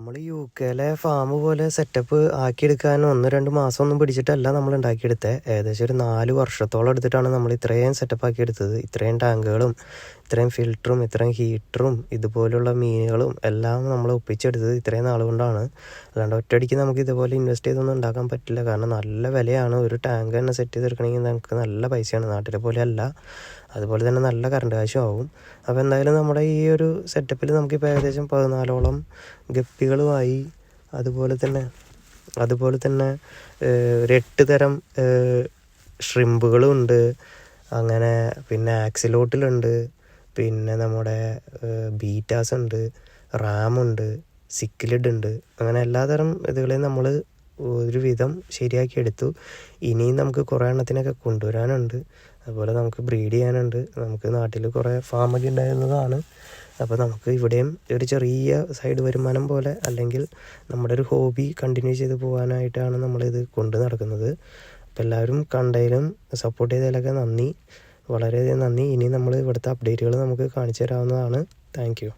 നമ്മൾ യു.കെയിലെ ഫാം പോലെ സെറ്റപ്പ് ആക്കിയെടുക്കാൻ 1-2 മാസമൊന്നും പിടിച്ചിട്ടല്ല നമ്മൾ ഉണ്ടാക്കിയെടുത്തത്. ഏകദേശം ഒരു 4 വർഷത്തോളം എടുത്തിട്ടാണ് നമ്മൾ ഇത്രയും സെറ്റപ്പ് ആക്കിയെടുത്തത്. ഇത്രയും ടാങ്കുകളും ഇത്രയും ഫിൽറ്ററും ഇത്രയും ഹീറ്ററും ഇതുപോലുള്ള മീനുകളും എല്ലാം നമ്മൾ ഒപ്പിച്ചെടുത്തത് ഇത്രയും നാൾ കൊണ്ടാണ്. അല്ലാണ്ട് ഒറ്റയടിക്ക് നമുക്ക് ഇതുപോലെ ഇൻവെസ്റ്റ് ചെയ്തൊന്നും ഉണ്ടാക്കാൻ പറ്റില്ല. കാരണം നല്ല വിലയാണ്. ഒരു ടാങ്ക് തന്നെ സെറ്റ് ചെയ്തെടുക്കണമെങ്കിൽ നമുക്ക് നല്ല പൈസയാണ്. നാട്ടിലെ പോലെ അല്ല. അതുപോലെ തന്നെ നല്ല കറണ്ട് കാശും ആവും. അപ്പോൾ എന്തായാലും നമ്മുടെ ഈ ഒരു സെറ്റപ്പിൽ നമുക്കിപ്പോൾ ഏകദേശം 14ഓളം ഗപ്പികളുമായി അതുപോലെ തന്നെ ഒരു 8 തരം ഷ്രിമ്പുകളും ഉണ്ട്. അങ്ങനെ പിന്നെ ആക്സിലോട്ടിലുണ്ട്, പിന്നെ നമ്മുടെ ബീറ്റാസ് ഉണ്ട്, റാമുണ്ട്, സിക്ലിഡ് ഉണ്ട്. അങ്ങനെ എല്ലാതരം ഇതുകളെയും നമ്മൾ ഒരുവിധം ശരിയാക്കി എടുത്തു. ഇനിയും നമുക്ക് കുറേ എണ്ണത്തിനൊക്കെ കൊണ്ടുവരാനുണ്ട്. അതുപോലെ നമുക്ക് ബ്രീഡ് ചെയ്യാനുണ്ട്. നമുക്ക് നാട്ടിൽ കുറേ ഫാമൊക്കെ ഉണ്ടായിരുന്നതാണ്. അപ്പോൾ നമുക്ക് ഇവിടെയും ഒരു ചെറിയ സൈഡ് വരുമാനം പോലെ, അല്ലെങ്കിൽ നമ്മുടെ ഒരു ഹോബി കണ്ടിന്യൂ ചെയ്ത് പോകാനായിട്ടാണ് നമ്മളിത് കൊണ്ട് നടക്കുന്നത്. അപ്പോൾ എല്ലാവരും കണ്ടതിലും സപ്പോർട്ട് ചെയ്തതിലൊക്കെ നന്ദി, വളരെയധികം നന്ദി. ഇനി നമ്മൾ ഇവിടുത്തെ അപ്ഡേറ്റുകൾ നമുക്ക് കാണിച്ചു തരാവുന്നതാണ്. Thank you.